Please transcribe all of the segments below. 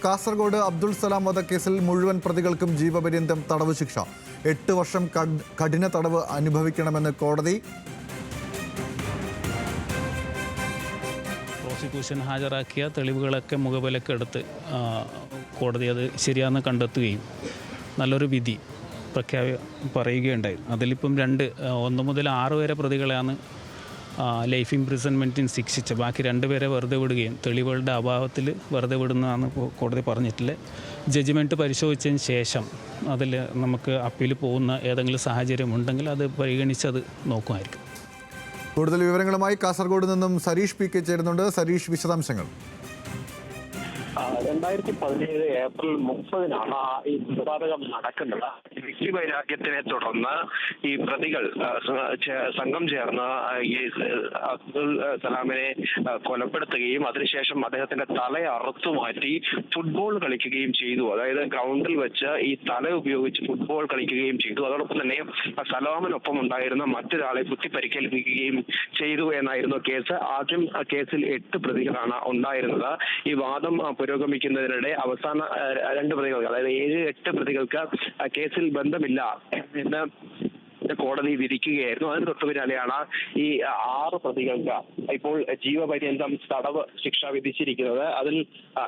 കാസർഗോഡ് അബ്ദുൾ സലാം വധക്കേസിൽ മുഴുവൻ പ്രതികൾക്കും ജീവപര്യന്തം തടവ് ശിക്ഷ. 8 വർഷം കഠിന തടവ് അനുഭവിക്കണമെന്ന് കോടതി. പ്രോസിക്യൂഷൻ ഹാജരാക്കിയ തെളിവുകളൊക്കെ മുഖവിലക്കെടുത്ത് കോടതി അത് ശരിയാണെന്ന് കണ്ടെത്തുകയും നല്ലൊരു വിധി പറയുകയുണ്ടായി. അതിലിപ്പം 1 മുതൽ 6 വരെ പ്രതികളെയാണ് ലൈഫ് ഇംപ്രിസൺമെൻറ്റിന് ശിക്ഷിച്ച്, ബാക്കി 2 പേരെ വെറുതെ വിടുകയും തെളിവുകളുടെ അഭാവത്തിൽ വെറുതെ വിടുന്നതാണ് കോടതി പറഞ്ഞിട്ടില്ല. ജഡ്ജ്മെൻറ്റ് പരിശോധിച്ചതിന് ശേഷം അതിൽ നമുക്ക് അപ്പീൽ പോകുന്ന ഏതെങ്കിലും സാഹചര്യം ഉണ്ടെങ്കിൽ അത് പരിഗണിച്ചത് നോക്കുമായിരിക്കും. കൂടുതൽ വിവരങ്ങളുമായി കാസർഗോഡ് നിന്നും സരീഷ് പി കെ ചേരുന്നുണ്ട്. സരീഷ്, വിശദാംശങ്ങൾ. 2017 ഏപ്രിൽ 30-നാണ് ഈ കൊലപാതകം നടക്കുന്നത്. വ്യക്തിവൈരാഗ്യത്തിനെ തുടർന്ന് ഈ പ്രതികൾ സംഘം ചേർന്ന് ഈ അബ്ദുൾ സലാമിനെ കൊലപ്പെടുത്തുകയും അതിനുശേഷം അദ്ദേഹത്തിന്റെ തല അറുത്തു മാറ്റി ഫുട്ബോൾ കളിക്കുകയും ചെയ്തു. അതായത് ഗ്രൗണ്ടിൽ വെച്ച് ഈ തല ഉപയോഗിച്ച് ഫുട്ബോൾ കളിക്കുകയും ചെയ്തു. അതോടൊപ്പം തന്നെ സലാമിനൊപ്പം ഉണ്ടായിരുന്ന മറ്റൊരാളെ കുത്തി പരിക്കേൽപ്പിക്കുകയും ചെയ്തു എന്നായിരുന്നു കേസ്. ആദ്യം കേസിൽ 8 പ്രതികളാണ് ഉണ്ടായിരുന്നത്. ഈ വാദം പുരോഗമിക്കുന്നതിനിടെ അവസാന 2 പ്രതികൾക്ക്, അതായത് 7-8 പ്രതികൾക്ക് കേസിൽ ബന്ധമില്ല എന്ന് കോടതി വിധിക്കുകയായിരുന്നു. അതിന് തൊട്ടു പിന്നാലെയാണ് ഈ 6 പ്രതികൾക്ക് ഇപ്പോൾ ജീവപര്യന്തം തടവ് ശിക്ഷ വിധിച്ചിരിക്കുന്നത്. അതിൽ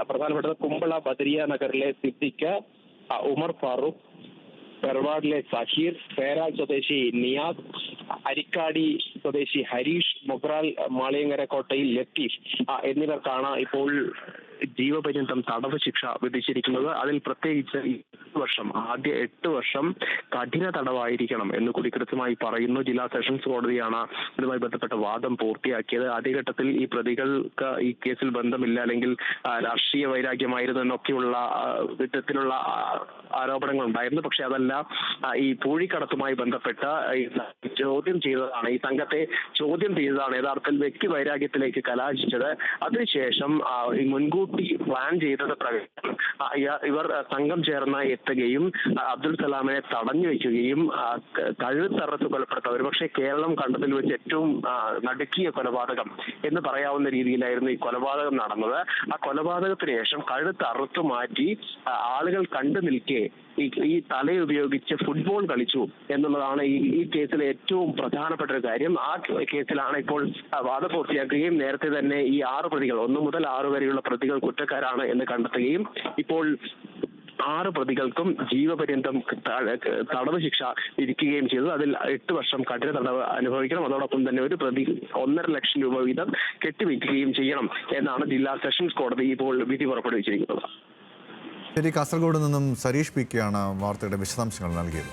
പ്രധാനപ്പെട്ടത് കുമ്പള ബദരിയ നഗറിലെ സിദ്ദിഖ്, ഉമർ ഫാറൂഖ്, പെർവാഡിലെ സഹീർ, പേരാൽ സ്വദേശി നിയാസ്, അരിക്കാടി സ്വദേശി ഹരീഷ്, മൊഗ്രാൽ മാളിയങ്ങര കോട്ടയിൽ ലത്തീഫ് എന്നിവർക്കാണ് ഇപ്പോൾ ജീവപര്യന്തം തടവ് ശിക്ഷ വിധിച്ചിരിക്കുന്നത്. അതിൽ പ്രത്യേകിച്ച് ആദ്യ 8 വർഷം കഠിന തടവായിരിക്കണം എന്ന് കൂടി കൃത്യമായി പറയുന്നു. ജില്ലാ സെഷൻസ് കോടതിയാണ് ഇതുമായി ബന്ധപ്പെട്ട വാദം പൂർത്തിയാക്കിയത്. ആദ്യഘട്ടത്തിൽ ഈ പ്രതികൾക്ക് ഈ കേസിൽ ബന്ധമില്ല, അല്ലെങ്കിൽ രാഷ്ട്രീയ വൈരാഗ്യമായിരുന്നു എന്നൊക്കെയുള്ള വിധത്തിലുള്ള ആരോപണങ്ങൾ ഉണ്ടായിരുന്നു. പക്ഷെ അതല്ല, ഈ പൂഴിക്കടത്തുമായി ബന്ധപ്പെട്ട ചോദ്യം ചെയ്തതാണ്, ഈ സംഘത്തെ ചോദ്യം ചെയ്തതാണ് യഥാർത്ഥത്തിൽ വ്യക്തി വൈരാഗ്യത്തിലേക്ക് കലാശിച്ചത്. അതിനുശേഷം ഈ മുൻകൂട്ടി പ്ലാൻ ചെയ്തത് പ്രകാരം ഇവർ സംഘം ചേർന്ന് എത്തുകയും അബ്ദുൾ സലാമിനെ തടഞ്ഞു വെക്കുകയും കഴുത്തറുത്ത് കൊലപ്പെടുത്തുക, ഒരുപക്ഷെ കേരളം കണ്ടതിൽ വെച്ച് ഏറ്റവും നടുക്കിയ കൊലപാതകം എന്ന് പറയാവുന്ന രീതിയിലായിരുന്നു ഈ കൊലപാതകം നടന്നത്. ആ കൊലപാതകത്തിന് ശേഷം കഴുത്തറുത്തു മാറ്റി ആളുകൾ കണ്ടു നിൽക്കെ ഈ തല ഉപയോഗിച്ച് ഫുട്ബോൾ കളിച്ചു എന്നുള്ളതാണ് ഈ കേസിലെ ഏറ്റവും പ്രധാനപ്പെട്ട ഒരു കാര്യം. ആ കേസിലാണ് ഇപ്പോൾ വാദം പൂർത്തിയാക്കുകയും നേരത്തെ തന്നെ ഈ 6 പ്രതികൾ, 1 മുതൽ 6 വരെയുള്ള പ്രതികൾ കുറ്റക്കാരാണ് എന്ന് കണ്ടെത്തുകയും ഇപ്പോൾ 6 പ്രതികൾക്കും ജീവപര്യന്തം തടവ് ശിക്ഷ വിധിക്കുകയും ചെയ്തു. അതിൽ 8 വർഷം കഠിന തടവ് അനുഭവിക്കണം. അതോടൊപ്പം തന്നെ ഒരു പ്രതി 1.5 ലക്ഷം രൂപ വീതം കെട്ടിവയ്ക്കുകയും ചെയ്യണം എന്നാണ് ജില്ലാ സെഷൻസ് കോടതി ഇപ്പോൾ വിധി പുറപ്പെടുവിച്ചിരിക്കുന്നത്. ശരി, കാസർഗോഡ് നിന്നും സരീഷ് പി കെ ആണ് വാർത്തയുടെ വിശദാംശങ്ങൾ നൽകിയത്.